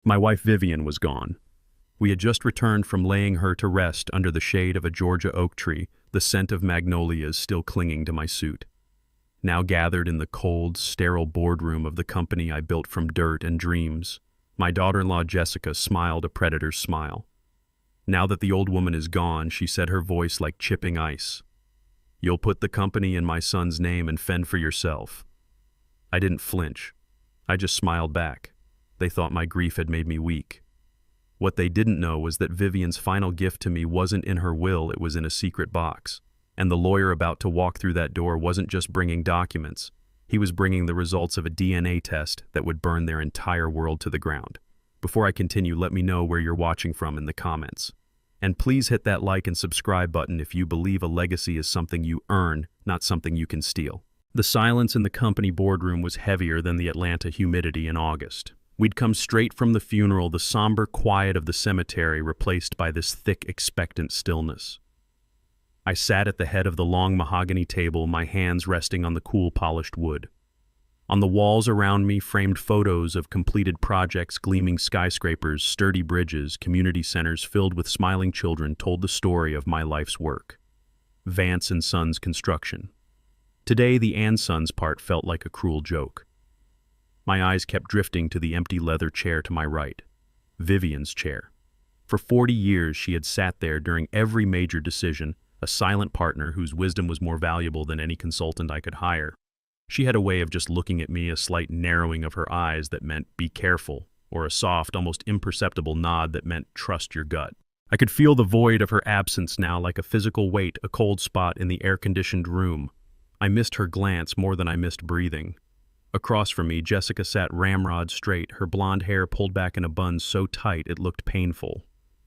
My wife Vivian was gone. We had just returned from laying her to rest under the shade of a Georgia oak tree, the scent of magnolias still clinging to my suit. Now gathered in the cold, sterile boardroom of the company I built from dirt and dreams, my daughter-in-law Jessica smiled a predator's smile. Now that the old woman is gone, she said, her voice like chipping ice, "You'll put the company in my son's name and fend for yourself." I didn't flinch. I just smiled back. They thought my grief had made me weak. What they didn't know was that Vivian's final gift to me wasn't in her will, it was in a secret box. And the lawyer about to walk through that door wasn't just bringing documents. He was bringing the results of a DNA test that would burn their entire world to the ground. Before I continue, let me know where you're watching from in the comments. And please hit that like and subscribe button if you believe a legacy is something you earn, not something you can steal. The silence in the company boardroom was heavier than the Atlanta humidity in August. We'd come straight from the funeral, the somber quiet of the cemetery replaced by this thick, expectant stillness. I sat at the head of the long mahogany table, my hands resting on the cool, polished wood. On the walls around me, framed photos of completed projects, gleaming skyscrapers, sturdy bridges, community centers filled with smiling children told the story of my life's work. Vance and Sons Construction. Today, the and Sons part felt like a cruel joke. My eyes kept drifting to the empty leather chair to my right. Vivian's chair. For 40 years, she had sat there during every major decision, a silent partner whose wisdom was more valuable than any consultant I could hire. She had a way of just looking at me, a slight narrowing of her eyes that meant be careful, or a soft, almost imperceptible nod that meant trust your gut. I could feel the void of her absence now like a physical weight, a cold spot in the air-conditioned room. I missed her glance more than I missed breathing. Across from me, Jessica sat ramrod straight, her blonde hair pulled back in a bun so tight it looked painful.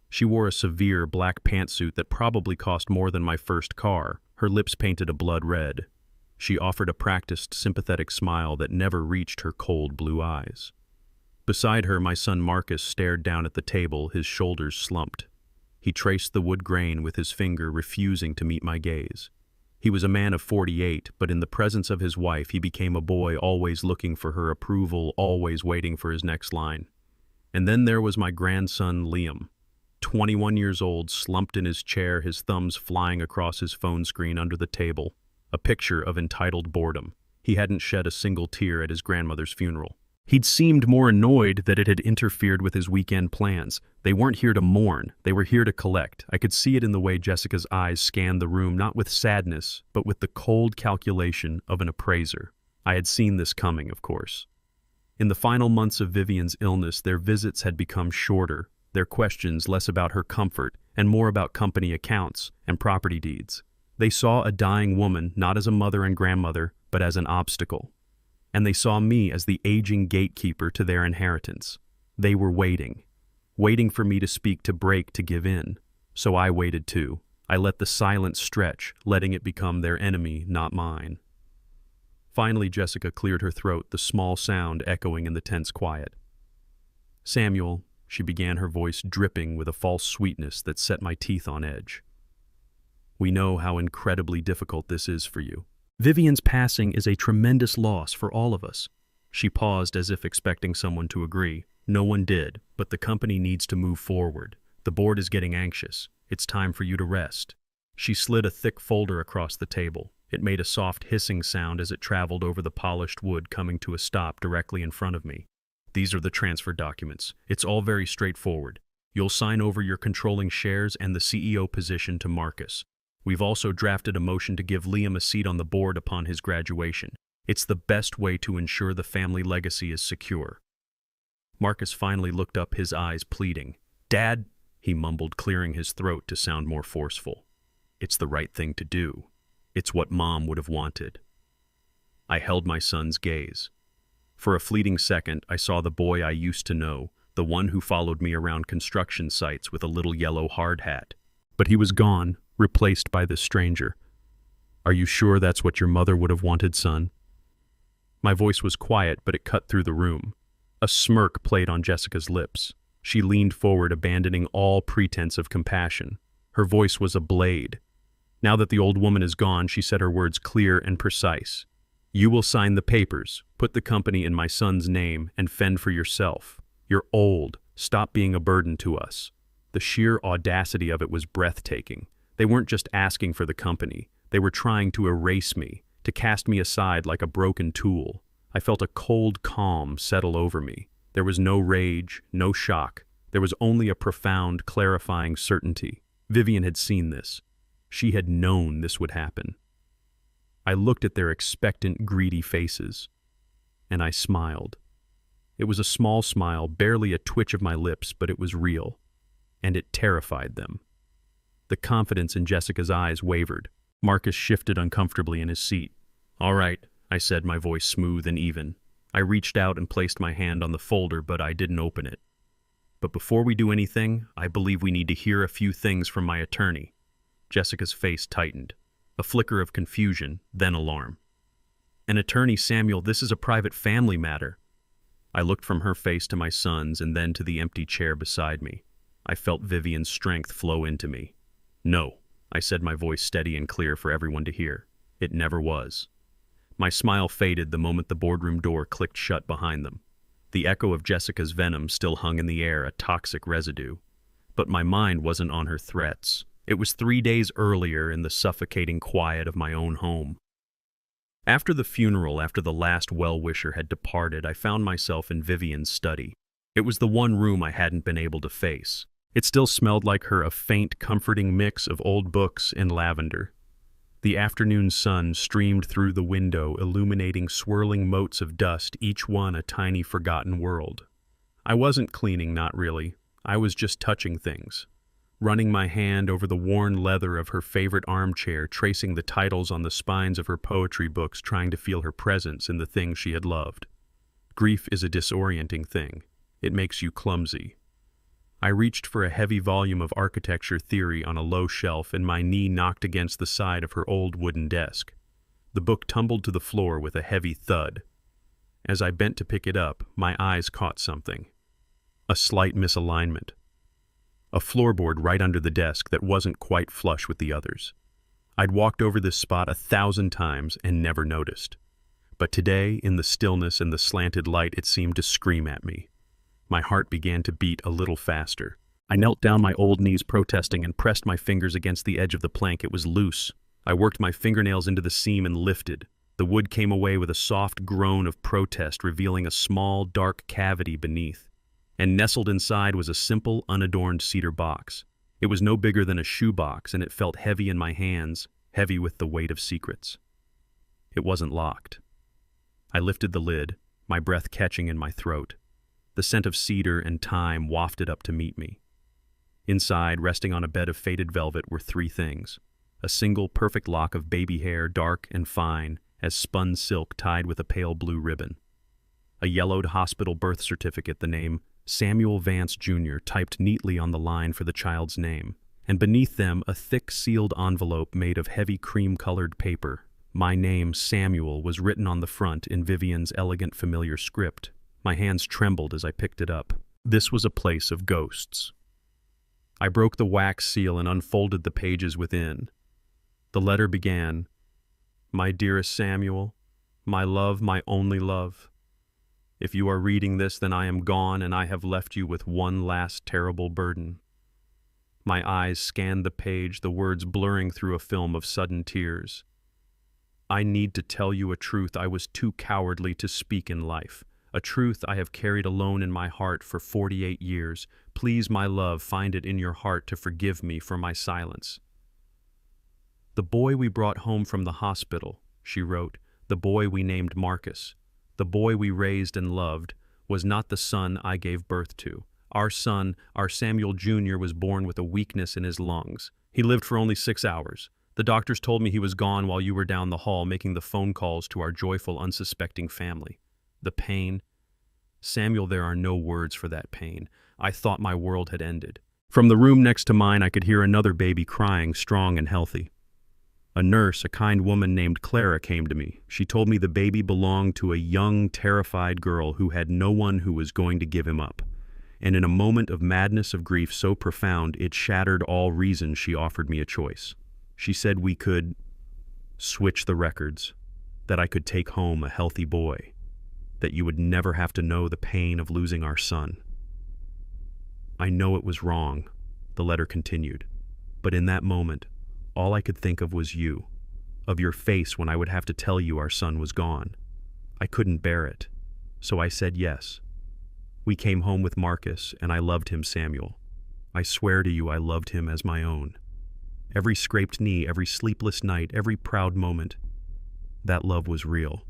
She wore a severe black pantsuit that probably cost more than my first car, her lips painted a blood red. She offered a practiced, sympathetic smile that never reached her cold blue eyes. Beside her, my son Marcus stared down at the table, his shoulders slumped. He traced the wood grain with his finger, refusing to meet my gaze. He was a man of 48, but in the presence of his wife, he became a boy always looking for her approval, always waiting for his next line. And then there was my grandson, Liam. 21 years old, slumped in his chair, his thumbs flying across his phone screen under the table. A picture of entitled boredom. He hadn't shed a single tear at his grandmother's funeral. He'd seemed more annoyed that it had interfered with his weekend plans. They weren't here to mourn, they were here to collect. I could see it in the way Jessica's eyes scanned the room, not with sadness, but with the cold calculation of an appraiser. I had seen this coming, of course. In the final months of Vivian's illness, their visits had become shorter, their questions less about her comfort and more about company accounts and property deeds. They saw a dying woman not as a mother and grandmother, but as an obstacle. And they saw me as the aging gatekeeper to their inheritance. They were waiting for me to speak, to break, to give in. So I waited too. I let the silence stretch, letting it become their enemy, not mine. Finally, Jessica cleared her throat, the small sound echoing in the tense quiet. "Samuel," she began, her voice dripping with a false sweetness that set my teeth on edge. "We know how incredibly difficult this is for you. Vivian's passing is a tremendous loss for all of us." She paused as if expecting someone to agree. No one did, but the company needs to move forward. The board is getting anxious. It's time for you to rest. She slid a thick folder across the table. It made a soft hissing sound as it traveled over the polished wood, coming to a stop directly in front of me. "These are the transfer documents. It's all very straightforward. You'll sign over your controlling shares and the CEO position to Marcus. We've also drafted a motion to give Liam a seat on the board upon his graduation. It's the best way to ensure the family legacy is secure." Marcus finally looked up, his eyes pleading. "Dad," he mumbled, clearing his throat to sound more forceful. "It's the right thing to do. It's what Mom would have wanted." I held my son's gaze. For a fleeting second, I saw the boy I used to know, the one who followed me around construction sites with a little yellow hard hat. But he was gone, replaced by this stranger. "Are you sure that's what your mother would have wanted, son?" My voice was quiet, but it cut through the room. A smirk played on Jessica's lips. She leaned forward, abandoning all pretense of compassion. Her voice was a blade. Now that the old woman is gone, she said, her words clear and precise. "You will sign the papers, put the company in my son's name, and fend for yourself. You're old, Stop being a burden to us. The sheer audacity of it was breathtaking. They weren't just asking for the company. They were trying to erase me, to cast me aside like a broken tool. I felt a cold calm settle over me. There was no rage, no shock. There was only a profound, clarifying certainty. Vivian had seen this. She had known this would happen. I looked at their expectant, greedy faces, and I smiled. It was a small smile, barely a twitch of my lips, but it was real, and it terrified them. The confidence in Jessica's eyes wavered. Marcus shifted uncomfortably in his seat. "All right," I said, my voice smooth and even. I reached out and placed my hand on the folder, but I didn't open it. "But before we do anything, I believe we need to hear a few things from my attorney." Jessica's face tightened. A flicker of confusion, then alarm. "An attorney, Samuel, this is a private family matter." I looked from her face to my son's and then to the empty chair beside me. I felt Vivian's strength flow into me. "No," I said, my voice steady and clear for everyone to hear. "It never was." My smile faded the moment the boardroom door clicked shut behind them. The echo of Jessica's venom still hung in the air, a toxic residue. But my mind wasn't on her threats. It was 3 days earlier in the suffocating quiet of my own home. After the funeral, after the last well-wisher had departed, I found myself in Vivian's study. It was the one room I hadn't been able to face. It still smelled like her, a faint, comforting mix of old books and lavender. The afternoon sun streamed through the window, illuminating swirling motes of dust, each one a tiny forgotten world. I wasn't cleaning, not really. I was just touching things. Running my hand over the worn leather of her favorite armchair, tracing the titles on the spines of her poetry books, trying to feel her presence in the things she had loved. Grief is a disorienting thing. It makes you clumsy. I reached for a heavy volume of architecture theory on a low shelf, and my knee knocked against the side of her old wooden desk. The book tumbled to the floor with a heavy thud. As I bent to pick it up, my eyes caught something. A slight misalignment. A floorboard right under the desk that wasn't quite flush with the others. I'd walked over this spot 1,000 times and never noticed. But today, in the stillness and the slanted light, it seemed to scream at me. My heart began to beat a little faster. I knelt down, my old knees protesting, and pressed my fingers against the edge of the plank. It was loose. I worked my fingernails into the seam and lifted. The wood came away with a soft groan of protest, revealing a small, dark cavity beneath. And nestled inside was a simple, unadorned cedar box. It was no bigger than a shoebox, and it felt heavy in my hands, heavy with the weight of secrets. It wasn't locked. I lifted the lid, my breath catching in my throat. The scent of cedar and thyme wafted up to meet me. Inside, resting on a bed of faded velvet, were 3 things. A single perfect lock of baby hair, dark and fine, as spun silk tied with a pale blue ribbon. A yellowed hospital birth certificate, the name Samuel Vance, Jr., typed neatly on the line for the child's name. And beneath them, a thick sealed envelope made of heavy cream-colored paper. My name, Samuel, was written on the front in Vivian's elegant, familiar script. My hands trembled as I picked it up. This was a place of ghosts. I broke the wax seal and unfolded the pages within. The letter began, "My dearest Samuel, my love, my only love. If you are reading this, then I am gone, and I have left you with one last terrible burden." My eyes scanned the page, the words blurring through a film of sudden tears. "I need to tell you a truth I was too cowardly to speak in life. A truth I have carried alone in my heart for 48 years. Please, my love, find it in your heart to forgive me for my silence." "The boy we brought home from the hospital," she wrote, "the boy we named Marcus, the boy we raised and loved, was not the son I gave birth to. Our son, our Samuel Jr., was born with a weakness in his lungs. He lived for only 6 hours. The doctors told me he was gone while you were down the hall making the phone calls to our joyful, unsuspecting family. The pain. Samuel, there are no words for that pain. I thought my world had ended. From the room next to mine, I could hear another baby crying, strong and healthy. A nurse, a kind woman named Clara, came to me. She told me the baby belonged to a young, terrified girl who had no one who was going to give him up. And in a moment of madness of grief so profound, it shattered all reason, she offered me a choice. She said we could switch the records, that I could take home a healthy boy, that you would never have to know the pain of losing our son. I know it was wrong," the letter continued. "But in that moment, all I could think of was you, of your face when I would have to tell you our son was gone. I couldn't bear it, so I said yes. We came home with Marcus, and I loved him, Samuel. I swear to you I loved him as my own. Every scraped knee, every sleepless night, every proud moment, that love was real.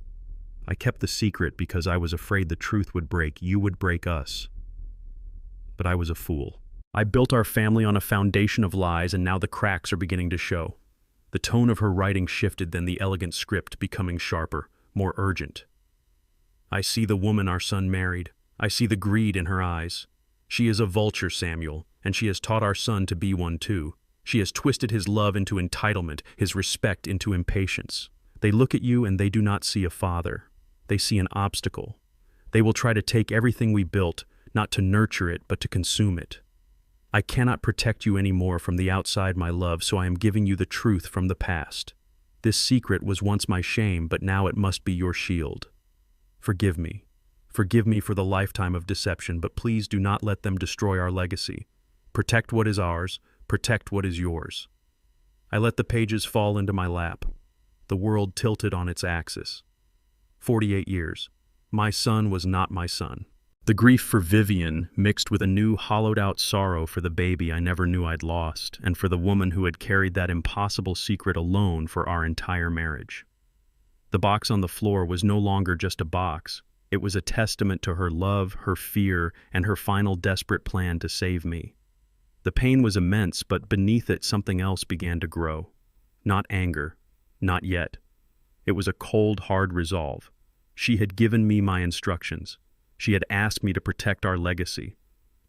I kept the secret because I was afraid the truth would break, you would break us. But I was a fool. I built our family on a foundation of lies, and now the cracks are beginning to show." The tone of her writing shifted, then the elegant script becoming sharper, more urgent. "I see the woman our son married. I see the greed in her eyes. She is a vulture, Samuel, and she has taught our son to be one too. She has twisted his love into entitlement, his respect into impatience. They look at you and they do not see a father. They see an obstacle. They will try to take everything we built, not to nurture it, but to consume it. I cannot protect you anymore from the outside, my love, so I am giving you the truth from the past. This secret was once my shame, but now it must be your shield. Forgive me. Forgive me for the lifetime of deception, but please do not let them destroy our legacy. Protect what is ours. Protect what is yours." I let the pages fall into my lap. The world tilted on its axis. 48 years. My son was not my son. The grief for Vivian mixed with a new hollowed-out sorrow for the baby I never knew I'd lost, and for the woman who had carried that impossible secret alone for our entire marriage. The box on the floor was no longer just a box. It was a testament to her love, her fear, and her final desperate plan to save me. The pain was immense, but beneath it something else began to grow. Not anger. Not yet. It was a cold, hard resolve. She had given me my instructions. She had asked me to protect our legacy,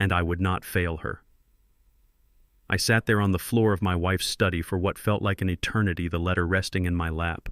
and I would not fail her. I sat there on the floor of my wife's study for what felt like an eternity, the letter resting in my lap.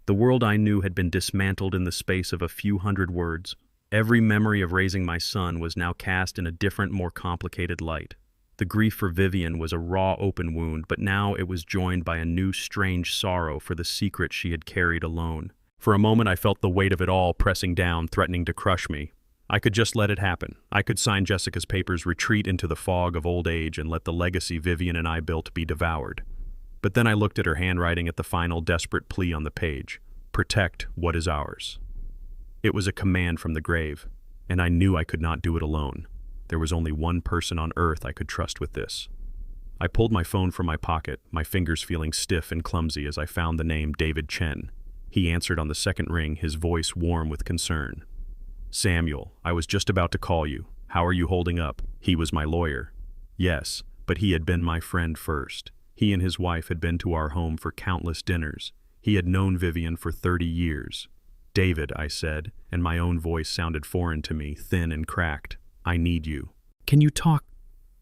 The world I knew had been dismantled in the space of a few hundred words. Every memory of raising my son was now cast in a different, more complicated light. The grief for Vivian was a raw, open wound, but now it was joined by a new, strange sorrow for the secret she had carried alone. For a moment I felt the weight of it all pressing down, threatening to crush me. I could just let it happen. I could sign Jessica's papers, retreat into the fog of old age, and let the legacy Vivian and I built be devoured. But then I looked at her handwriting at the final desperate plea on the page. Protect what is ours. It was a command from the grave, and I knew I could not do it alone. There was only one person on earth I could trust with this. I pulled my phone from my pocket, my fingers feeling stiff and clumsy as I found the name David Chen. He answered on the second ring, his voice warm with concern. "Samuel, I was just about to call you. How are you holding up?" He was my lawyer. Yes, but he had been my friend first. He and his wife had been to our home for countless dinners. He had known Vivian for 30 years. "David," I said, and my own voice sounded foreign to me, thin and cracked. "I need you." "Can you talk?"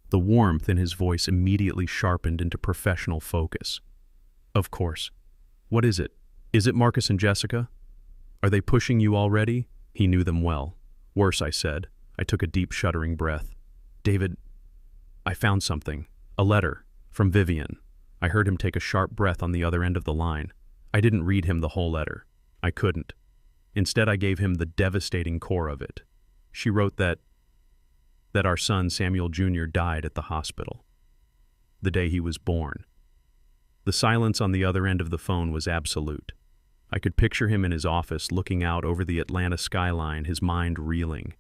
The warmth in his voice immediately sharpened into professional focus. "Of course. What is it? Is it Marcus and Jessica? Are they pushing you already?" He knew them well. "Worse," I said. I took a deep, shuddering breath. "David, I found something. A letter. From Vivian." I heard him take a sharp breath on the other end of the line. I didn't read him the whole letter. I couldn't. Instead, I gave him the devastating core of it. She wrote that our son, Samuel Jr., died at the hospital. The day he was born. The silence on the other end of the phone was absolute. I could picture him in his office looking out over the Atlanta skyline, his mind reeling.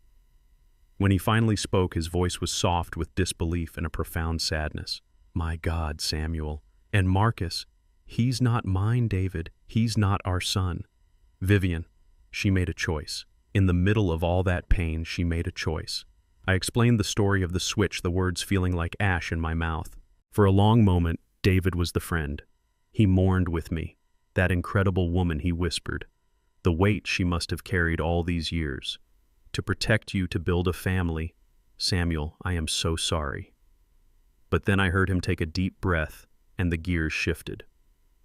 When he finally spoke, his voice was soft with disbelief and a profound sadness. "My God, Samuel. And Marcus, he's not mine, David. He's not our son. Vivian, she made a choice. In the middle of all that pain, she made a choice." I explained the story of the switch, the words feeling like ash in my mouth. For a long moment, David was the friend. He mourned with me. That incredible woman, he whispered. The weight she must have carried all these years. To protect you, to build a family. Samuel, I am so sorry. But then I heard him take a deep breath, and the gears shifted.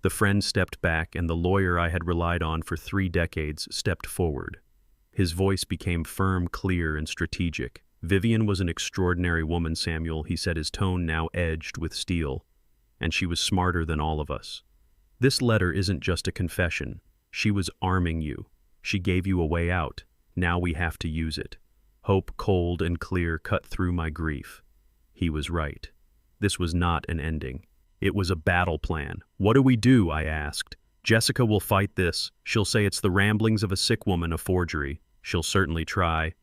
The friend stepped back, and the lawyer I had relied on for 3 decades stepped forward. His voice became firm, clear, and strategic. "Vivian was an extraordinary woman, Samuel," he said, his tone now edged with steel. "And she was smarter than all of us. This letter isn't just a confession. She was arming you. She gave you a way out. Now we have to use it." Hope, cold and clear, cut through my grief. He was right. This was not an ending. It was a battle plan. "What do we do?" I asked. "Jessica will fight this. She'll say it's the ramblings of a sick woman, a forgery. She'll certainly try."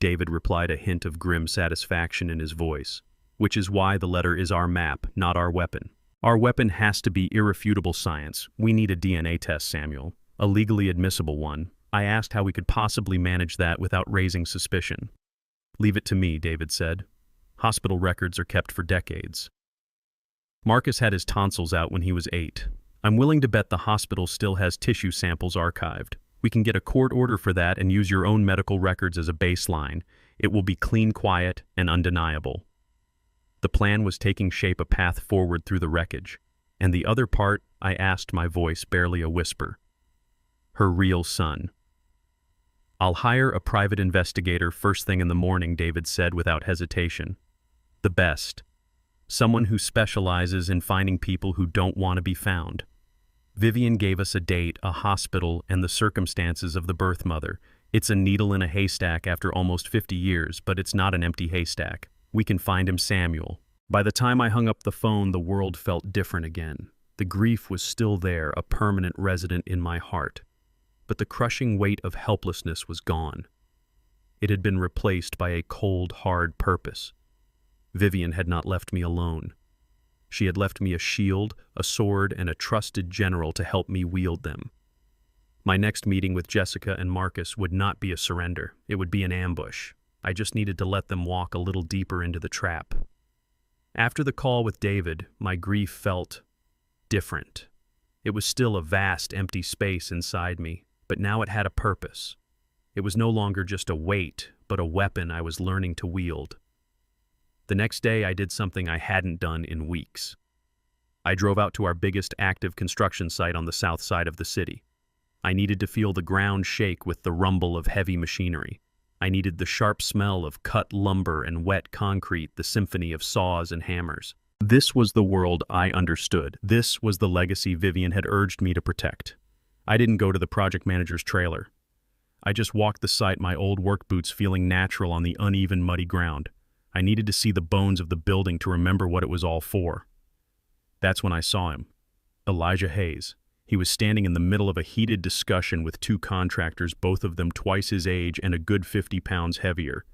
David replied, a hint of grim satisfaction in his voice. "Which is why the letter is our map, not our weapon. Our weapon has to be irrefutable science. We need a DNA test, Samuel. A legally admissible one." I asked how we could possibly manage that without raising suspicion. "Leave it to me," David said. "Hospital records are kept for decades." Marcus had his tonsils out when he was 8. I'm willing to bet the hospital still has tissue samples archived. We can get a court order for that and use your own medical records as a baseline. It will be clean, quiet, and undeniable. The plan was taking shape, a path forward through the wreckage. And the other part, I asked, my voice barely a whisper. Her real son. "I'll hire a private investigator first thing in the morning," David said without hesitation. "The best. Someone who specializes in finding people who don't want to be found." Vivian gave us a date, a hospital, and the circumstances of the birth mother. It's a needle in a haystack after almost 50 years, but it's not an empty haystack. We can find him, Samuel. By the time I hung up the phone, the world felt different again. The grief was still there, a permanent resident in my heart. But the crushing weight of helplessness was gone. It had been replaced by a cold, hard purpose. Vivian had not left me alone. She had left me a shield, a sword, and a trusted general to help me wield them. My next meeting with Jessica and Marcus would not be a surrender. It would be an ambush. I just needed to let them walk a little deeper into the trap. After the call with David, my grief felt different. It was still a vast, empty space inside me, but now it had a purpose. It was no longer just a weight, but a weapon I was learning to wield. The next day, I did something I hadn't done in weeks. I drove out to our biggest active construction site on the south side of the city. I needed to feel the ground shake with the rumble of heavy machinery. I needed the sharp smell of cut lumber and wet concrete, the symphony of saws and hammers. This was the world I understood. This was the legacy Vivian had urged me to protect. I didn't go to the project manager's trailer. I just walked the site, my old work boots feeling natural on the uneven, muddy ground. I needed to see the bones of the building to remember what it was all for. That's when I saw him. Elijah Hayes. He was standing in the middle of a heated discussion with 2 contractors, both of them twice his age and a good 50 pounds heavier.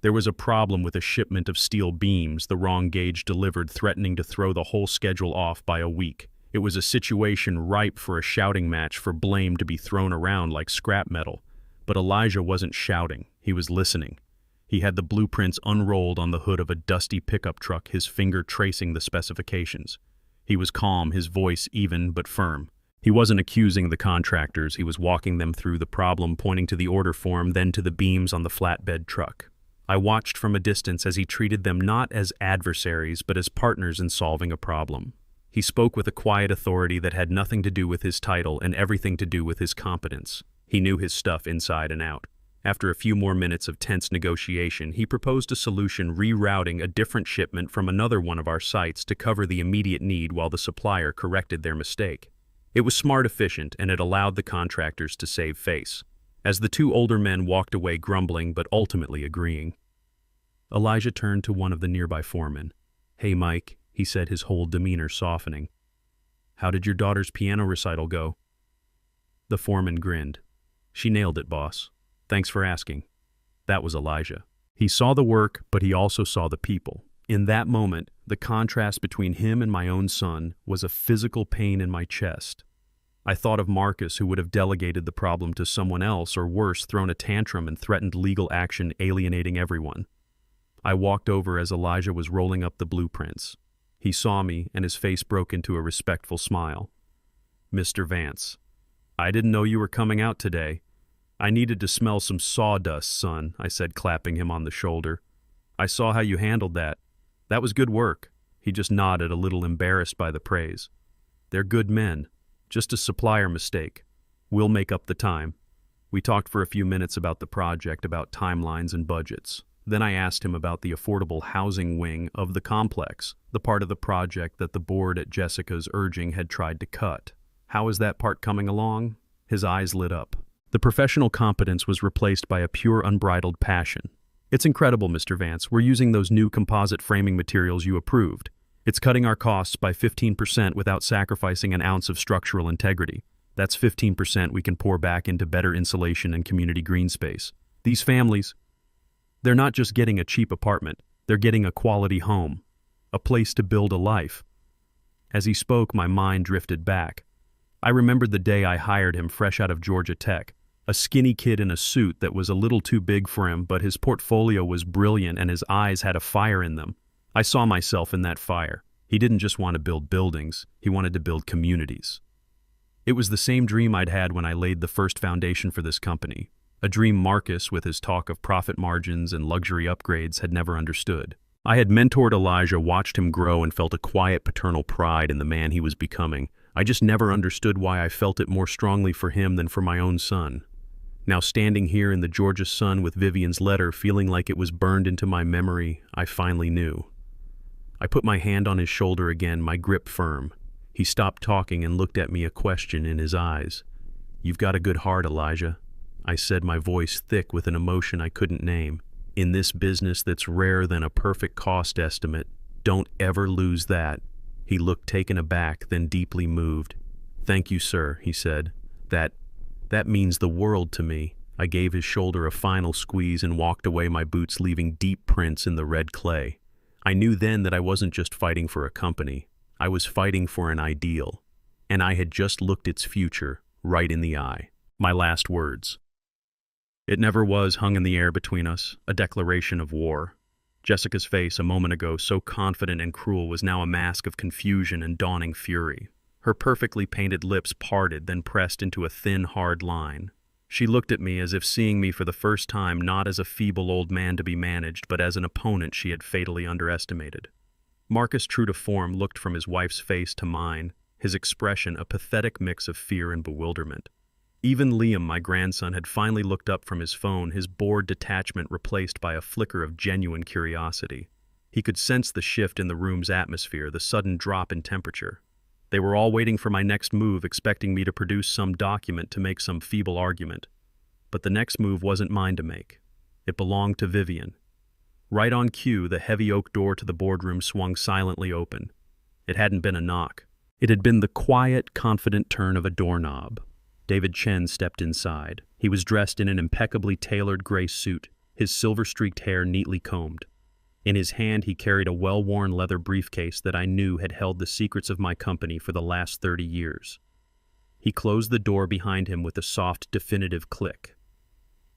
There was a problem with a shipment of steel beams, the wrong gauge delivered, threatening to throw the whole schedule off by a week. It was a situation ripe for a shouting match, for blame to be thrown around like scrap metal. But Elijah wasn't shouting. He was listening. He had the blueprints unrolled on the hood of a dusty pickup truck, his finger tracing the specifications. He was calm, his voice even but firm. He wasn't accusing the contractors. He was walking them through the problem, pointing to the order form, then to the beams on the flatbed truck. I watched from a distance as he treated them not as adversaries, but as partners in solving a problem. He spoke with a quiet authority that had nothing to do with his title and everything to do with his competence. He knew his stuff inside and out. After a few more minutes of tense negotiation, he proposed a solution, rerouting a different shipment from another one of our sites to cover the immediate need while the supplier corrected their mistake. It was smart, efficient, and it allowed the contractors to save face. As the 2 older men walked away grumbling but ultimately agreeing, Elijah turned to one of the nearby foremen. "Hey, Mike," he said, his whole demeanor softening. "How did your daughter's piano recital go?" The foreman grinned. "She nailed it, boss. Thanks for asking." That was Elijah. He saw the work, but he also saw the people. In that moment, the contrast between him and my own son was a physical pain in my chest. I thought of Marcus, who would have delegated the problem to someone else, or worse, thrown a tantrum and threatened legal action, alienating everyone. I walked over as Elijah was rolling up the blueprints. He saw me, and his face broke into a respectful smile. "Mr. Vance, I didn't know you were coming out today. I needed to smell some sawdust, son," I said, clapping him on the shoulder. "I saw how you handled that. That was good work." He just nodded, a little embarrassed by the praise. "They're good men. Just a supplier mistake. We'll make up the time." We talked for a few minutes about the project, about timelines and budgets. Then I asked him about the affordable housing wing of the complex, the part of the project that the board at Jessica's urging had tried to cut. "How is that part coming along?" His eyes lit up. The professional competence was replaced by a pure, unbridled passion. It's incredible, Mr. Vance. We're using those new composite framing materials you approved. It's cutting our costs by 15% without sacrificing an ounce of structural integrity. That's 15% we can pour back into better insulation and community green space. These families, they're not just getting a cheap apartment, they're getting a quality home, a place to build a life. As he spoke, my mind drifted back. I remembered the day I hired him fresh out of Georgia Tech, a skinny kid in a suit that was a little too big for him, but his portfolio was brilliant and his eyes had a fire in them. I saw myself in that fire. He didn't just want to build buildings, he wanted to build communities. It was the same dream I'd had when I laid the first foundation for this company, a dream Marcus, with his talk of profit margins and luxury upgrades, had never understood. I had mentored Elijah, watched him grow, and felt a quiet paternal pride in the man he was becoming. I just never understood why I felt it more strongly for him than for my own son. Now, standing here in the Georgia sun with Vivian's letter, feeling like it was burned into my memory, I finally knew. I put my hand on his shoulder again, my grip firm. He stopped talking and looked at me, a question in his eyes. "You've got a good heart, Elijah," I said, my voice thick with an emotion I couldn't name. "In this business that's rarer than a perfect cost estimate, don't ever lose that." He looked taken aback, then deeply moved. "Thank you, sir," he said. That means the world to me." I gave his shoulder a final squeeze and walked away, my boots leaving deep prints in the red clay. I knew then that I wasn't just fighting for a company. I was fighting for an ideal, and I had just looked its future right in the eye. My last words. It never was, hung in the air between us, a declaration of war. Jessica's face, a moment ago so confident and cruel, was now a mask of confusion and dawning fury. Her perfectly painted lips parted, then pressed into a thin, hard line. She looked at me as if seeing me for the first time not as a feeble old man to be managed, but as an opponent she had fatally underestimated. Marcus, true to form, looked from his wife's face to mine, his expression a pathetic mix of fear and bewilderment. Even Liam, my grandson, had finally looked up from his phone, his bored detachment replaced by a flicker of genuine curiosity. He could sense the shift in the room's atmosphere, the sudden drop in temperature. They were all waiting for my next move, expecting me to produce some document to make some feeble argument. But the next move wasn't mine to make. It belonged to Vivian. Right on cue, the heavy oak door to the boardroom swung silently open. It hadn't been a knock. It had been the quiet, confident turn of a doorknob. David Chen stepped inside. He was dressed in an impeccably tailored gray suit, his silver-streaked hair neatly combed. In his hand, he carried a well-worn leather briefcase that I knew had held the secrets of my company for the last 30 years. He closed the door behind him with a soft, definitive click.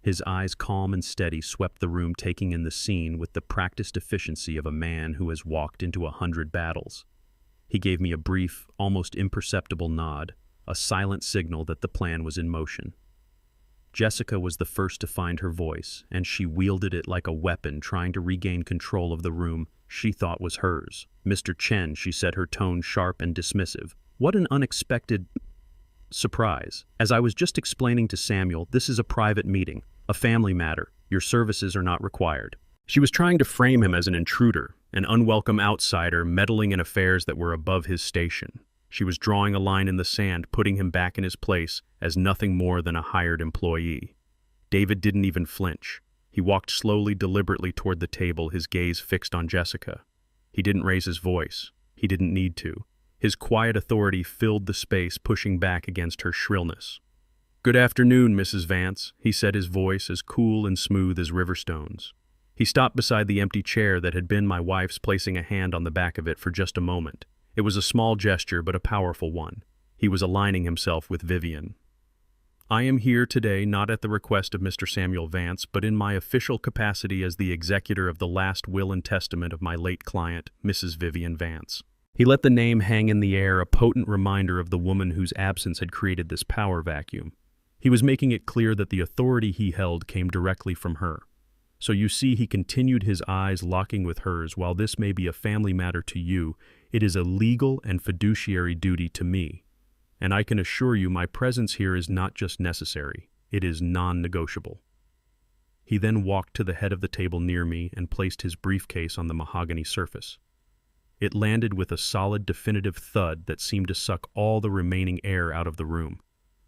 His eyes, calm and steady, swept the room, taking in the scene with the practiced efficiency of a man who has walked into 100 battles. He gave me a brief, almost imperceptible nod, a silent signal that the plan was in motion. Jessica was the first to find her voice, and she wielded it like a weapon, trying to regain control of the room she thought was hers. "Mr. Chen," she said, her tone sharp and dismissive. "What an unexpected surprise. As I was just explaining to Samuel, this is a private meeting, a family matter. Your services are not required." She was trying to frame him as an intruder, an unwelcome outsider meddling in affairs that were above his station. She was drawing a line in the sand, putting him back in his place as nothing more than a hired employee. David didn't even flinch. He walked slowly, deliberately toward the table, his gaze fixed on Jessica. He didn't raise his voice. He didn't need to. His quiet authority filled the space, pushing back against her shrillness. "Good afternoon, Mrs. Vance," he said, his voice as cool and smooth as river stones. He stopped beside the empty chair that had been my wife's, placing a hand on the back of it for just a moment. It was a small gesture, but a powerful one. He was aligning himself with Vivian. "I am here today not at the request of Mr. Samuel Vance, but in my official capacity as the executor of the last will and testament of my late client, Mrs. Vivian Vance." He let the name hang in the air, a potent reminder of the woman whose absence had created this power vacuum. He was making it clear that the authority he held came directly from her. "So you see," he continued, his eyes locking with hers, "while this may be a family matter to you, it is a legal and fiduciary duty to me. And I can assure you my presence here is not just necessary, it is non-negotiable." He then walked to the head of the table near me and placed his briefcase on the mahogany surface. It landed with a solid, definitive thud that seemed to suck all the remaining air out of the room.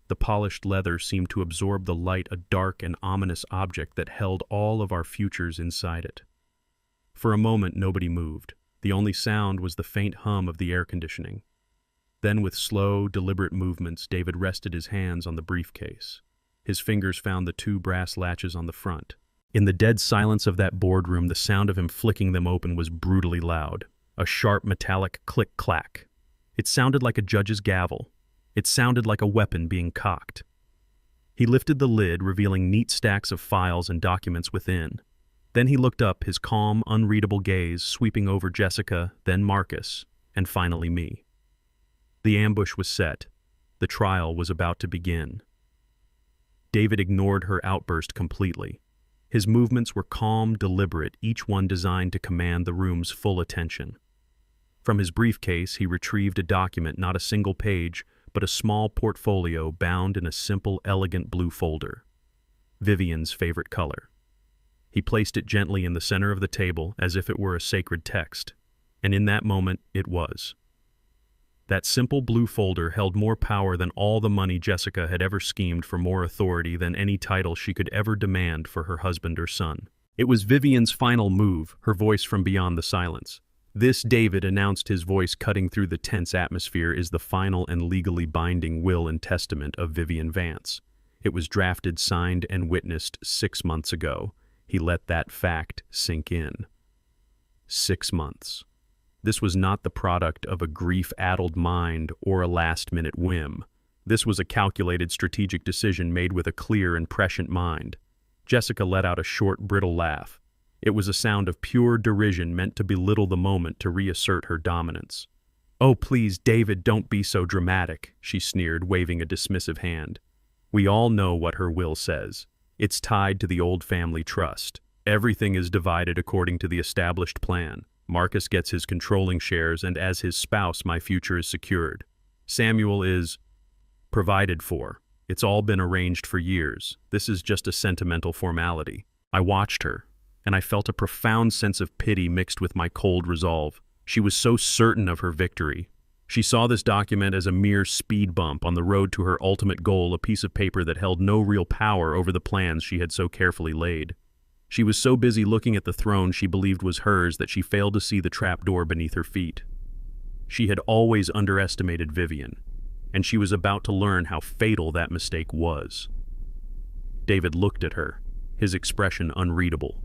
The The polished leather seemed to absorb the light, a dark and ominous object that held all of our futures inside it. For a moment, nobody moved. The only sound was the faint hum of the air conditioning. Then, with slow, deliberate movements, David rested his hands on the briefcase. His fingers found the two brass latches on the front. In the dead silence of that boardroom, the sound of him flicking them open was brutally loud. A sharp, metallic click-clack. It sounded like a judge's gavel. It sounded like a weapon being cocked. He lifted the lid, revealing neat stacks of files and documents within. Then he looked up, his calm, unreadable gaze sweeping over Jessica, then Marcus, and finally me. The ambush was set. The trial was about to begin. David ignored her outburst completely. His movements were calm, deliberate, each one designed to command the room's full attention. From his briefcase, he retrieved a document, not a single page, but a small portfolio bound in a simple, elegant blue folder. Vivian's favorite color. He placed it gently in the center of the table as if it were a sacred text, and in that moment it was. That simple blue folder held more power than all the money Jessica had ever schemed, for more authority than any title she could ever demand for her husband or son. It was Vivian's final move, her voice from beyond the silence. This, David announced, his voice cutting through the tense atmosphere, is the final and legally binding will and testament of Vivian Vance. It was drafted, signed, and witnessed 6 months ago. He let that fact sink in. 6 months. This was not the product of a grief-addled mind or a last-minute whim. This was a calculated, strategic decision made with a clear and prescient mind. Jessica let out a short, brittle laugh. It was a sound of pure derision meant to belittle the moment, to reassert her dominance. "Oh, please, David, don't be so dramatic," she sneered, waving a dismissive hand. "We all know what her will says. It's tied to the old family trust. Everything is divided according to the established plan. Marcus gets his controlling shares, and as his spouse, my future is secured. Samuel is provided for. It's all been arranged for years. This is just a sentimental formality." I watched her, and I felt a profound sense of pity mixed with my cold resolve. She was so certain of her victory. She saw this document as a mere speed bump on the road to her ultimate goal, a piece of paper that held no real power over the plans she had so carefully laid. She was so busy looking at the throne she believed was hers that she failed to see the trapdoor beneath her feet. She had always underestimated Vivian, and she was about to learn how fatal that mistake was. David looked at her, his expression unreadable.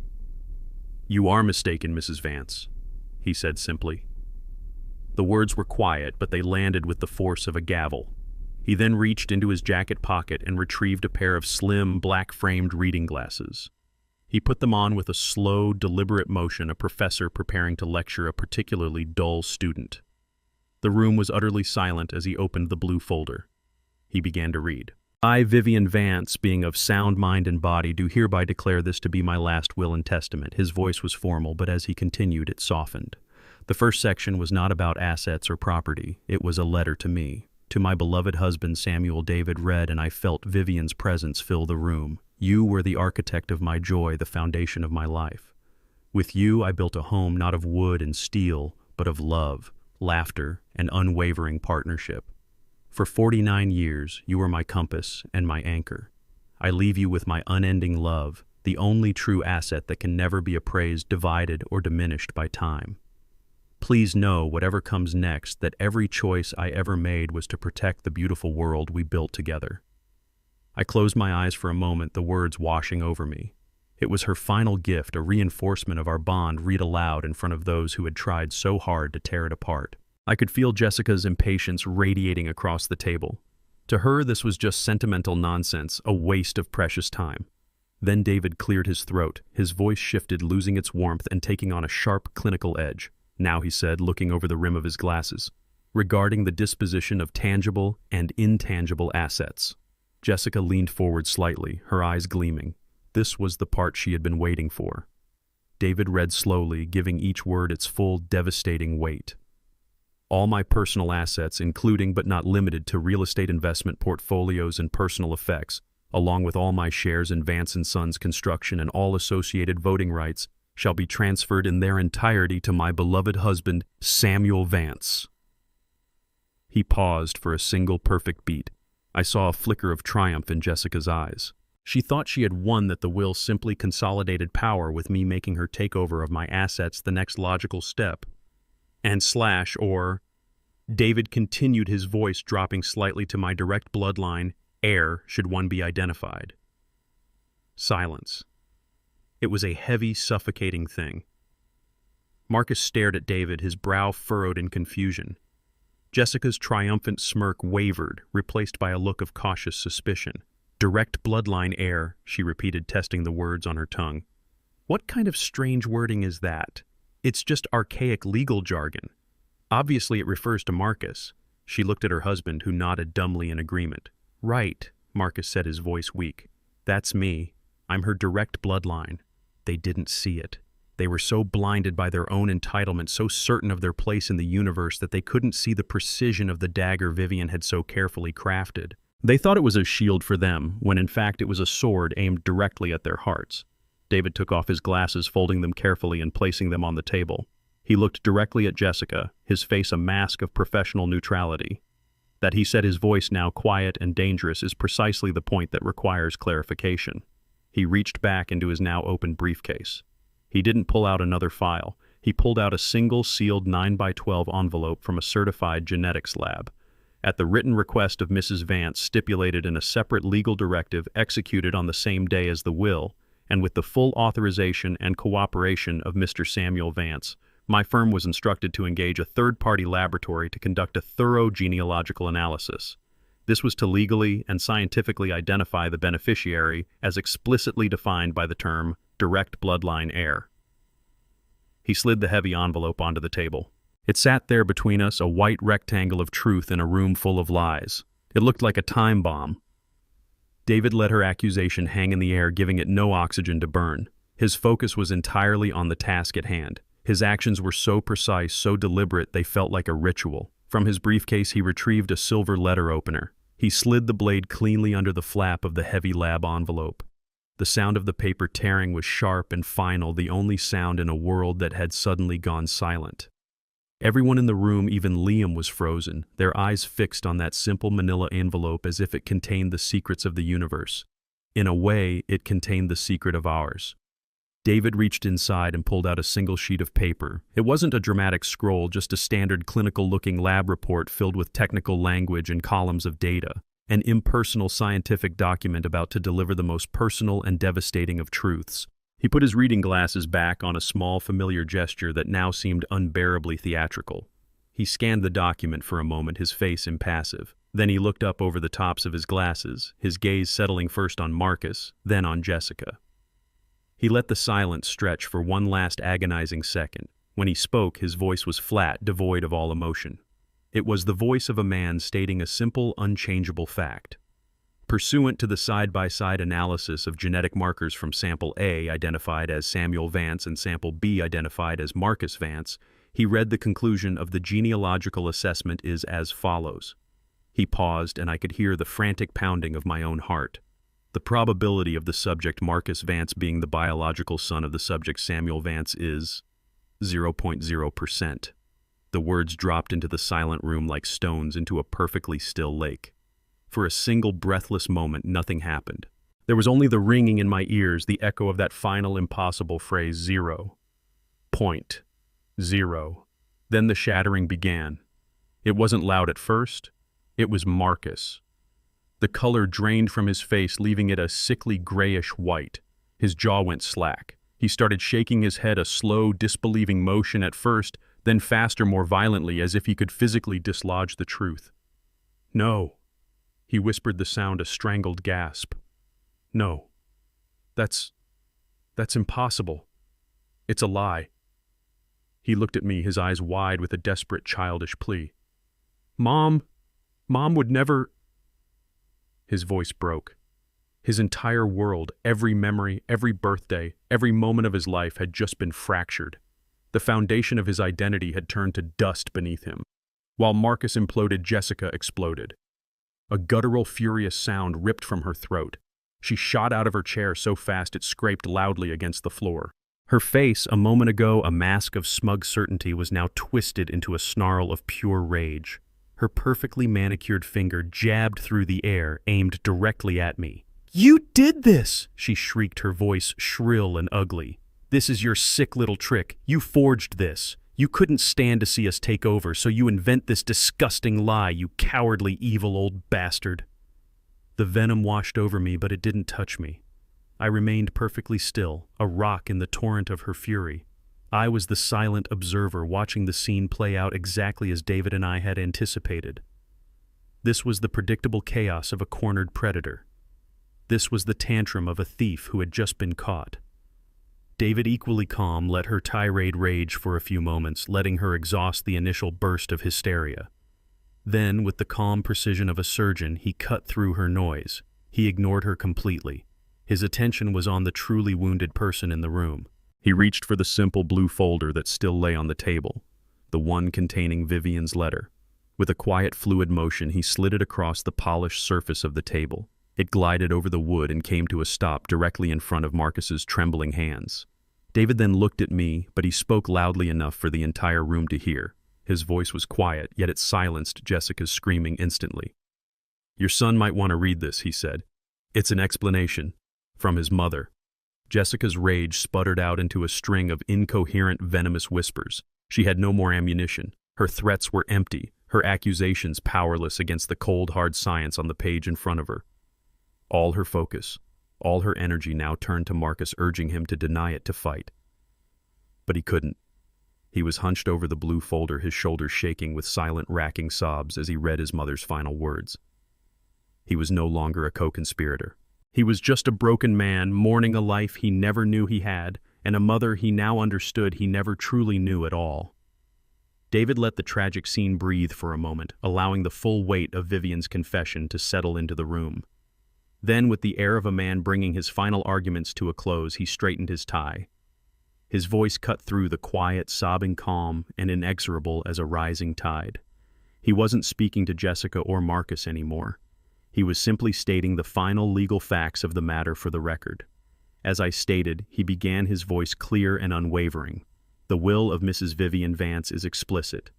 "You are mistaken, Mrs. Vance," he said simply. The words were quiet, but they landed with the force of a gavel. He then reached into his jacket pocket and retrieved a pair of slim, black-framed reading glasses. He put them on with a slow, deliberate motion, a professor preparing to lecture a particularly dull student. The room was utterly silent as he opened the blue folder. He began to read. "I, Vivian Vance, being of sound mind and body, do hereby declare this to be my last will and testament." His voice was formal, but as he continued, it softened. The first section was not about assets or property. It was a letter to me. To my beloved husband, Samuel. David read, and I felt Vivian's presence fill the room. "You were the architect of my joy, the foundation of my life. With you I built a home not of wood and steel, but of love, laughter, and unwavering partnership. For 49 years, you were my compass and my anchor. I leave you with my unending love, the only true asset that can never be appraised, divided, or diminished by time. Please know, whatever comes next, that every choice I ever made was to protect the beautiful world we built together." I closed my eyes for a moment, the words washing over me. It was her final gift, a reinforcement of our bond, read aloud in front of those who had tried so hard to tear it apart. I could feel Jessica's impatience radiating across the table. To her, this was just sentimental nonsense, a waste of precious time. Then David cleared his throat. His voice shifted, losing its warmth and taking on a sharp, clinical edge. "Now," he said, looking over the rim of his glasses, "regarding the disposition of tangible and intangible assets." Jessica leaned forward slightly, her eyes gleaming. This was the part she had been waiting for. David read slowly, giving each word its full, devastating weight. "All my personal assets, including but not limited to real estate investment portfolios and personal effects, along with all my shares in Vance & Sons Construction and all associated voting rights, shall be transferred in their entirety to my beloved husband, Samuel Vance." He paused for a single perfect beat. I saw a flicker of triumph in Jessica's eyes. She thought she had won, that the will simply consolidated power, with me making her takeover of my assets the next logical step. And David continued, his voice dropping slightly, to my direct bloodline, heir, should one be identified. Silence. It was a heavy, suffocating thing. Marcus stared at David, his brow furrowed in confusion. Jessica's triumphant smirk wavered, replaced by a look of cautious suspicion. Direct bloodline heir, she repeated, testing the words on her tongue. What kind of strange wording is that? It's just archaic legal jargon. Obviously it refers to Marcus. She looked at her husband, who nodded dumbly in agreement. Right, Marcus said, his voice weak. That's me. I'm her direct bloodline. They didn't see it. They were so blinded by their own entitlement, so certain of their place in the universe, that they couldn't see the precision of the dagger Vivian had so carefully crafted. They thought it was a shield for them, when in fact it was a sword aimed directly at their hearts. David took off his glasses, folding them carefully and placing them on the table. He looked directly at Jessica, his face a mask of professional neutrality. That he said, his voice now quiet and dangerous, is precisely the point that requires clarification. He reached back into his now open briefcase. He didn't pull out another file. He pulled out a single sealed 9x12 envelope from a certified genetics lab. At the written request of Mrs. Vance, stipulated in a separate legal directive executed on the same day as the will, and with the full authorization and cooperation of Mr. Samuel Vance, my firm was instructed to engage a third-party laboratory to conduct a thorough genealogical analysis. This was to legally and scientifically identify the beneficiary as explicitly defined by the term direct bloodline heir. He slid the heavy envelope onto the table. It sat there between us, a white rectangle of truth in a room full of lies. It looked like a time bomb. David let her accusation hang in the air, giving it no oxygen to burn. His focus was entirely on the task at hand. His actions were so precise, so deliberate, they felt like a ritual. From his briefcase he retrieved a silver letter opener. He slid the blade cleanly under the flap of the heavy lab envelope. The sound of the paper tearing was sharp and final, the only sound in a world that had suddenly gone silent. Everyone in the room, even Liam, was frozen, their eyes fixed on that simple manila envelope as if it contained the secrets of the universe. In a way, it contained the secret of ours. David reached inside and pulled out a single sheet of paper. It wasn't a dramatic scroll, just a standard clinical-looking lab report filled with technical language and columns of data. An impersonal scientific document about to deliver the most personal and devastating of truths. He put his reading glasses back on, a small, familiar gesture that now seemed unbearably theatrical. He scanned the document for a moment, his face impassive. Then he looked up over the tops of his glasses, his gaze settling first on Marcus, then on Jessica. He let the silence stretch for one last agonizing second. When he spoke, his voice was flat, devoid of all emotion. It was the voice of a man stating a simple, unchangeable fact. Pursuant to the side-by-side analysis of genetic markers from sample A identified as Samuel Vance and sample B identified as Marcus Vance, he read the conclusion of the genealogical assessment is as follows. He paused, and I could hear the frantic pounding of my own heart. The probability of the subject Marcus Vance being the biological son of the subject Samuel Vance is 0.0%. The words dropped into the silent room like stones into a perfectly still lake. For a single breathless moment, nothing happened. There was only the ringing in my ears, the echo of that final impossible phrase, 0.0. Then the shattering began. It wasn't loud at first. It was Marcus. The color drained from his face, leaving it a sickly grayish white. His jaw went slack. He started shaking his head, a slow, disbelieving motion at first, then faster, more violently, as if he could physically dislodge the truth. No, he whispered, the sound a strangled gasp. No, that's impossible. It's a lie. He looked at me, his eyes wide with a desperate, childish plea. Mom would never... His voice broke. His entire world, every memory, every birthday, every moment of his life had just been fractured. The foundation of his identity had turned to dust beneath him. While Marcus imploded, Jessica exploded. A guttural, furious sound ripped from her throat. She shot out of her chair so fast it scraped loudly against the floor. Her face, a moment ago a mask of smug certainty, was now twisted into a snarl of pure rage. Her perfectly manicured finger jabbed through the air, aimed directly at me. "You did this!" she shrieked, her voice shrill and ugly. "This is your sick little trick. You forged this. You couldn't stand to see us take over, so you invent this disgusting lie, you cowardly, evil old bastard." The venom washed over me, but it didn't touch me. I remained perfectly still, a rock in the torrent of her fury. I was the silent observer watching the scene play out exactly as David and I had anticipated. This was the predictable chaos of a cornered predator. This was the tantrum of a thief who had just been caught. David, equally calm, let her tirade rage for a few moments, letting her exhaust the initial burst of hysteria. Then, with the calm precision of a surgeon, he cut through her noise. He ignored her completely. His attention was on the truly wounded person in the room. He reached for the simple blue folder that still lay on the table, the one containing Vivian's letter. With a quiet, fluid motion, he slid it across the polished surface of the table. It glided over the wood and came to a stop directly in front of Marcus's trembling hands. David then looked at me, but he spoke loudly enough for the entire room to hear. His voice was quiet, yet it silenced Jessica's screaming instantly. "Your son might want to read this," he said. "It's an explanation. From his mother." Jessica's rage sputtered out into a string of incoherent, venomous whispers. She had no more ammunition. Her threats were empty, her accusations powerless against the cold, hard science on the page in front of her. All her focus, all her energy now turned to Marcus, urging him to deny it, to fight. But he couldn't. He was hunched over the blue folder, his shoulders shaking with silent, racking sobs as he read his mother's final words. He was no longer a co-conspirator. He was just a broken man, mourning a life he never knew he had, and a mother he now understood he never truly knew at all. David let the tragic scene breathe for a moment, allowing the full weight of Vivian's confession to settle into the room. Then, with the air of a man bringing his final arguments to a close, he straightened his tie. His voice cut through the quiet, sobbing calm and inexorable as a rising tide. He wasn't speaking to Jessica or Marcus anymore. He was simply stating the final legal facts of the matter for the record. As I stated, he began, his voice clear and unwavering. The will of Mrs. Vivian Vance is explicit.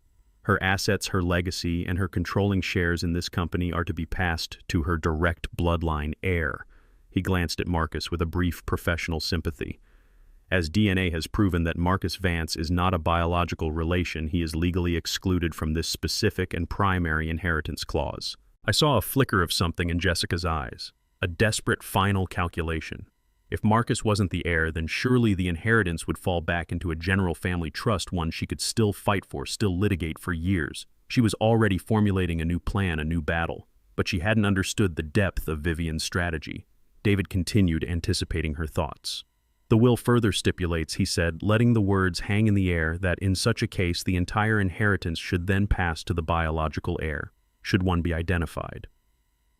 Her assets, her legacy, and her controlling shares in this company are to be passed to her direct bloodline heir. He glanced at Marcus with a brief professional sympathy. As DNA has proven that Marcus Vance is not a biological relation, he is legally excluded from this specific and primary inheritance clause. I saw a flicker of something in Jessica's eyes, a desperate final calculation. If Marcus wasn't the heir, then surely the inheritance would fall back into a general family trust, one she could still fight for, still litigate for years. She was already formulating a new plan, a new battle, but she hadn't understood the depth of Vivian's strategy. David continued, anticipating her thoughts. "The will further stipulates," he said, letting the words hang in the air, "that in such a case the entire inheritance should then pass to the biological heir, should one be identified."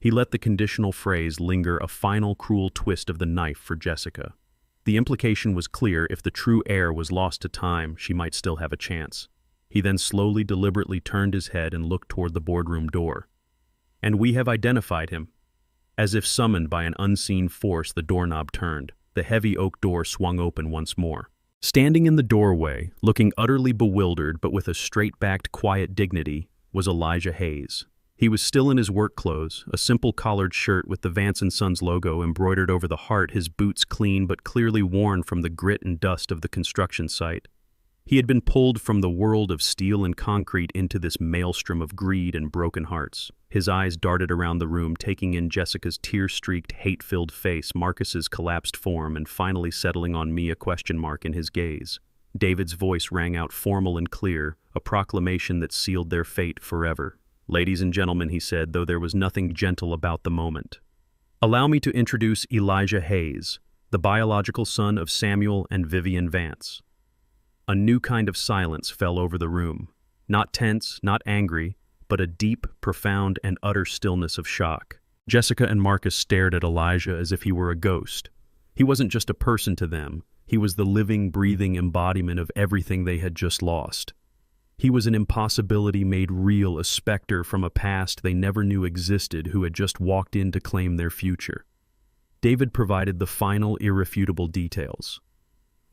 He let the conditional phrase linger, a final cruel twist of the knife for Jessica. The implication was clear: if the true heir was lost to time, she might still have a chance. He then slowly, deliberately turned his head and looked toward the boardroom door. "And we have identified him." As if summoned by an unseen force, the doorknob turned. The heavy oak door swung open once more. Standing in the doorway, looking utterly bewildered but with a straight-backed, quiet dignity, was Elijah Hayes. He was still in his work clothes, a simple collared shirt with the Vance & Sons logo embroidered over the heart, his boots clean but clearly worn from the grit and dust of the construction site. He had been pulled from the world of steel and concrete into this maelstrom of greed and broken hearts. His eyes darted around the room, taking in Jessica's tear-streaked, hate-filled face, Marcus's collapsed form, and finally settling on me, a question mark in his gaze. David's voice rang out formal and clear, a proclamation that sealed their fate forever. "Ladies and gentlemen," he said, though there was nothing gentle about the moment, "allow me to introduce Elijah Hayes, the biological son of Samuel and Vivian Vance." A new kind of silence fell over the room. Not tense, not angry, but a deep, profound, and utter stillness of shock. Jessica and Marcus stared at Elijah as if he were a ghost. He wasn't just a person to them. He was the living, breathing embodiment of everything they had just lost. He was an impossibility made real, a specter from a past they never knew existed, who had just walked in to claim their future. David provided the final, irrefutable details.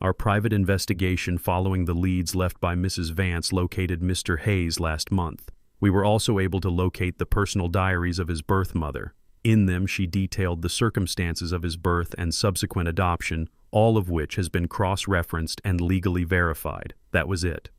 "Our private investigation following the leads left by Mrs. Vance located Mr. Hayes last month. We were also able to locate the personal diaries of his birth mother. In them, she detailed the circumstances of his birth and subsequent adoption, all of which has been cross-referenced and legally verified. That was it.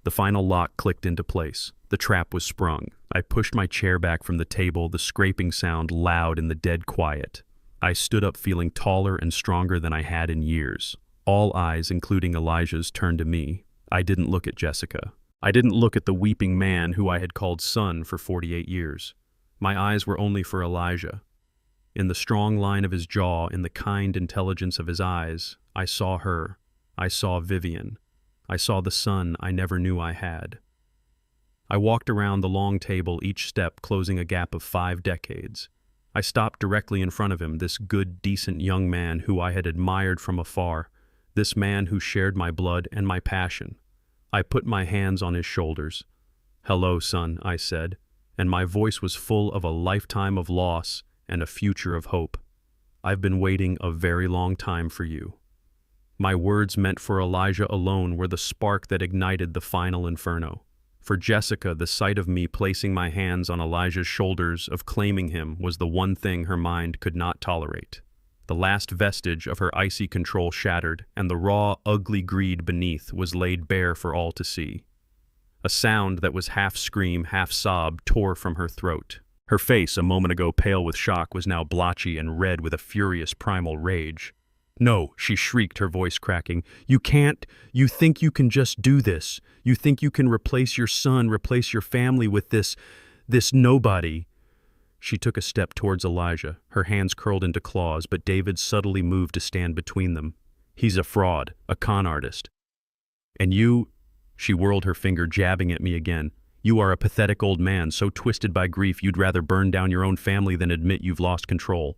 The final lock clicked into place. The trap was sprung. I pushed my chair back from the table, the scraping sound loud in the dead quiet. I stood up feeling taller and stronger than I had in years. All eyes, including Elijah's, turned to me. I didn't look at Jessica. I didn't look at the weeping man who I had called son for 48 years. My eyes were only for Elijah. In the strong line of his jaw, in the kind intelligence of his eyes, I saw her. I saw Vivian. I saw the son I never knew I had. I walked around the long table, each step closing a gap of 5 decades. I stopped directly in front of him, this good, decent young man who I had admired from afar, this man who shared my blood and my passion. I put my hands on his shoulders. "Hello, son," I said, and my voice was full of a lifetime of loss and a future of hope. "I've been waiting a very long time for you." My words meant for Elijah alone were the spark that ignited the final inferno. For Jessica, the sight of me placing my hands on Elijah's shoulders, of claiming him, was the one thing her mind could not tolerate. The last vestige of her icy control shattered, and the raw, ugly greed beneath was laid bare for all to see. A sound that was half scream, half sob, tore from her throat. Her face, a moment ago pale with shock, was now blotchy and red with a furious primal rage. "No," she shrieked, her voice cracking. "You can't. You think you can just do this. You think you can replace your son, replace your family with this nobody." She took a step towards Elijah, her hands curled into claws, but David subtly moved to stand between them. "He's a fraud, a con artist. And you," she whirled her finger, jabbing at me again, "you are a pathetic old man, so twisted by grief you'd rather burn down your own family than admit you've lost control.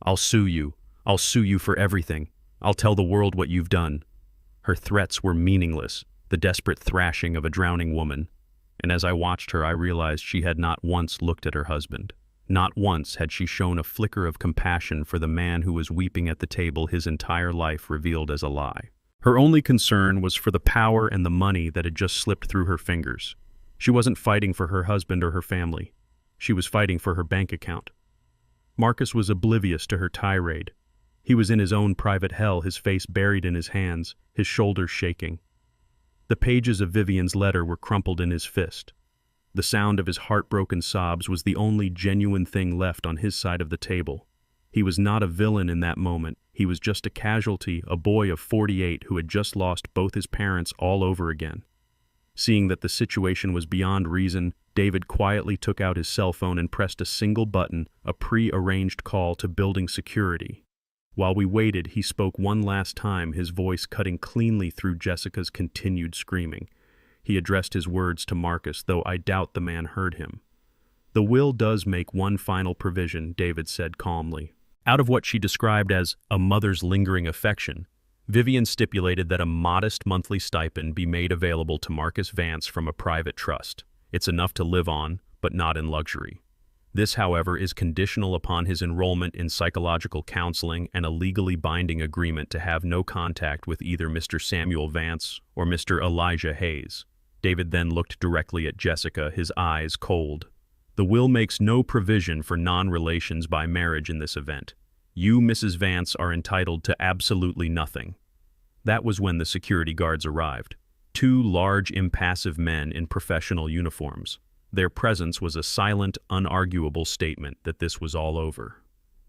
I'll sue you. I'll sue you for everything. I'll tell the world what you've done." Her threats were meaningless, the desperate thrashing of a drowning woman. And as I watched her, I realized she had not once looked at her husband. Not once had she shown a flicker of compassion for the man who was weeping at the table, his entire life revealed as a lie. Her only concern was for the power and the money that had just slipped through her fingers. She wasn't fighting for her husband or her family. She was fighting for her bank account. Marcus was oblivious to her tirade. He was in his own private hell, his face buried in his hands, his shoulders shaking. The pages of Vivian's letter were crumpled in his fist. The sound of his heartbroken sobs was the only genuine thing left on his side of the table. He was not a villain in that moment. He was just a casualty, a boy of 48 who had just lost both his parents all over again. Seeing that the situation was beyond reason, David quietly took out his cell phone and pressed a single button, a pre-arranged call to building security. While we waited, he spoke one last time, his voice cutting cleanly through Jessica's continued screaming. He addressed his words to Marcus, though I doubt the man heard him. "The will does make one final provision," David said calmly. Out of what she described as a mother's lingering affection, Vivian stipulated that a modest monthly stipend be made available to Marcus Vance from a private trust. It's enough to live on, but not in luxury. This, however, is conditional upon his enrollment in psychological counseling and a legally binding agreement to have no contact with either Mr. Samuel Vance or Mr. Elijah Hayes. David then looked directly at Jessica, his eyes cold. "The will makes no provision for non-relations by marriage in this event. You, Mrs. Vance, are entitled to absolutely nothing." That was when the security guards arrived. 2 large, impassive men in professional uniforms. Their presence was a silent, unarguable statement that this was all over.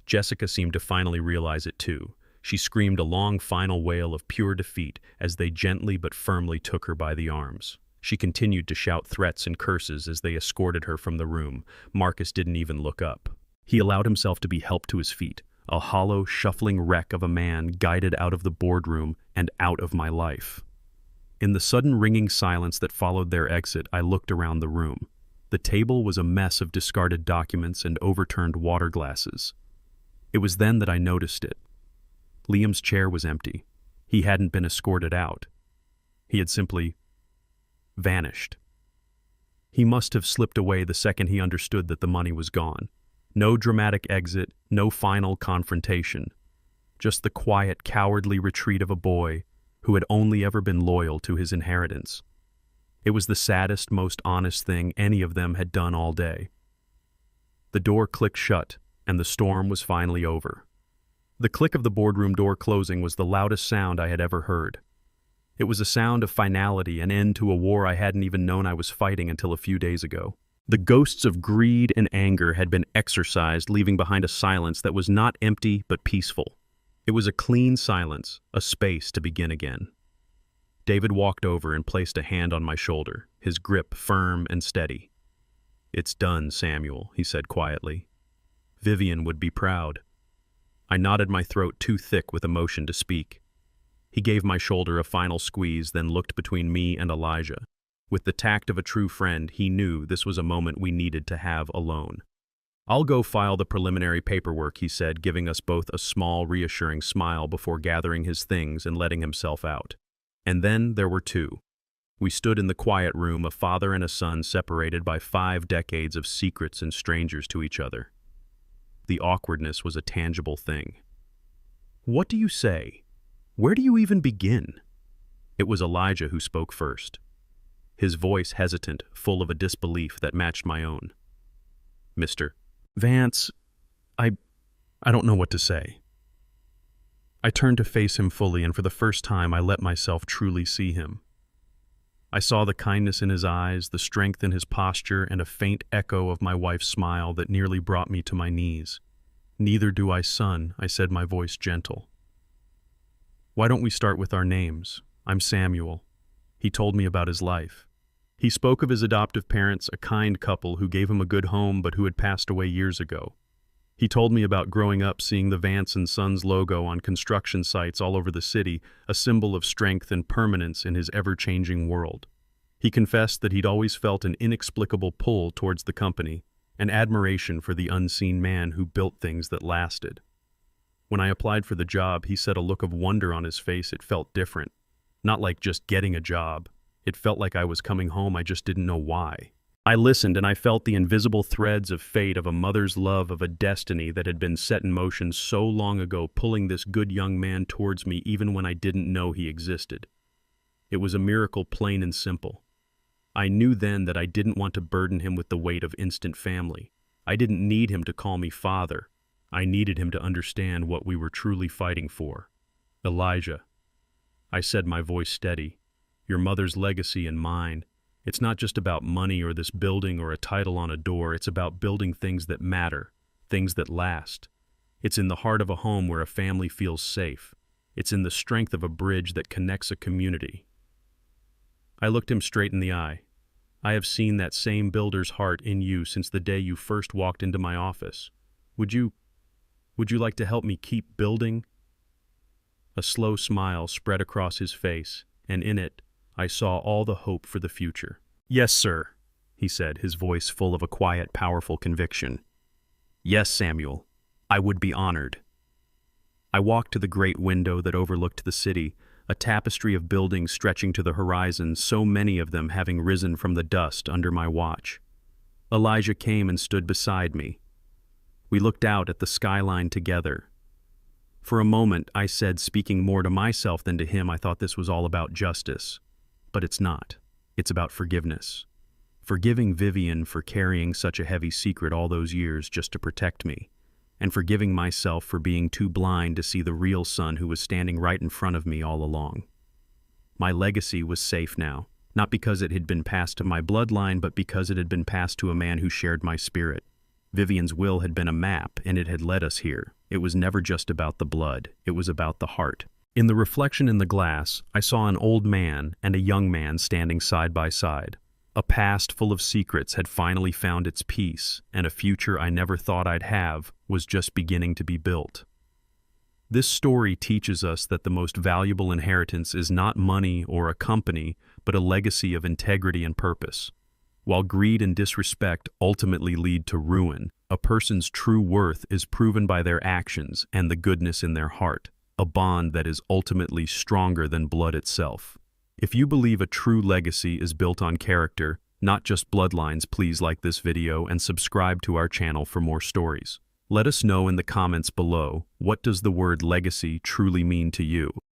Jessica seemed to finally realize it too. She screamed a long final wail of pure defeat as they gently but firmly took her by the arms. She continued to shout threats and curses as they escorted her from the room. Marcus didn't even look up. He allowed himself to be helped to his feet, a hollow, shuffling wreck of a man guided out of the boardroom and out of my life. In the sudden ringing silence that followed their exit, I looked around the room. The table was a mess of discarded documents and overturned water glasses. It was then that I noticed it. Liam's chair was empty. He hadn't been escorted out. He had simply vanished. He must have slipped away the second he understood that the money was gone. No dramatic exit, no final confrontation. Just the quiet, cowardly retreat of a boy who had only ever been loyal to his inheritance. It was the saddest, most honest thing any of them had done all day. The door clicked shut, and the storm was finally over. The click of the boardroom door closing was the loudest sound I had ever heard. It was a sound of finality, an end to a war I hadn't even known I was fighting until a few days ago. The ghosts of greed and anger had been exorcised, leaving behind a silence that was not empty but peaceful. It was a clean silence, a space to begin again. David walked over and placed a hand on my shoulder, his grip firm and steady. "It's done, Samuel," he said quietly. "Vivian would be proud." I nodded, my throat too thick with emotion to speak. He gave my shoulder a final squeeze, then looked between me and Elijah. With the tact of a true friend, he knew this was a moment we needed to have alone. "I'll go file the preliminary paperwork," he said, giving us both a small, reassuring smile before gathering his things and letting himself out. And then there were two. We stood in the quiet room, a father and a son separated by 5 decades of secrets and strangers to each other. The awkwardness was a tangible thing. "What do you say? Where do you even begin?" It was Elijah who spoke first. His voice hesitant, full of a disbelief that matched my own. "Mr. Vance, I don't know what to say." I turned to face him fully, and for the first time I let myself truly see him. I saw the kindness in his eyes, the strength in his posture, and a faint echo of my wife's smile that nearly brought me to my knees. "Neither do I, son," I said, my voice gentle. "Why don't we start with our names? I'm Samuel." He told me about his life. He spoke of his adoptive parents, a kind couple who gave him a good home but who had passed away years ago. He told me about growing up seeing the Vance and Sons logo on construction sites all over the city, a symbol of strength and permanence in his ever-changing world. He confessed that he'd always felt an inexplicable pull towards the company, an admiration for the unseen man who built things that lasted. When I applied for the job, he said, a look of wonder on his face. It felt different. Not like just getting a job. It felt like I was coming home, I just didn't know why. I listened, and I felt the invisible threads of fate, of a mother's love, of a destiny that had been set in motion so long ago, pulling this good young man towards me even when I didn't know he existed. It was a miracle, plain and simple. I knew then that I didn't want to burden him with the weight of instant family. I didn't need him to call me father. I needed him to understand what we were truly fighting for. "Elijah," I said, my voice steady, "your mother's legacy and mine. It's not just about money or this building or a title on a door. It's about building things that matter, things that last. It's in the heart of a home where a family feels safe. It's in the strength of a bridge that connects a community." I looked him straight in the eye. "I have seen that same builder's heart in you since the day you first walked into my office. Would you like to help me keep building?" A slow smile spread across his face, and in it, I saw all the hope for the future. "Yes, sir," he said, his voice full of a quiet, powerful conviction. "Yes, Samuel, I would be honored." I walked to the great window that overlooked the city, a tapestry of buildings stretching to the horizon, so many of them having risen from the dust under my watch. Elijah came and stood beside me. We looked out at the skyline together. For a moment, I said, speaking more to myself than to him, I thought this was all about justice. But it's not. It's about forgiveness. Forgiving Vivian for carrying such a heavy secret all those years just to protect me, and forgiving myself for being too blind to see the real son who was standing right in front of me all along. My legacy was safe now, not because it had been passed to my bloodline, but because it had been passed to a man who shared my spirit. Vivian's will had been a map, and it had led us here. It was never just about the blood. It was about the heart. In the reflection in the glass, I saw an old man and a young man standing side by side. A past full of secrets had finally found its peace, and a future I never thought I'd have was just beginning to be built. This story teaches us that the most valuable inheritance is not money or a company, but a legacy of integrity and purpose. While greed and disrespect ultimately lead to ruin, a person's true worth is proven by their actions and the goodness in their heart, a bond that is ultimately stronger than blood itself. If you believe a true legacy is built on character, not just bloodlines, please like this video and subscribe to our channel for more stories. Let us know in the comments below, what does the word legacy truly mean to you?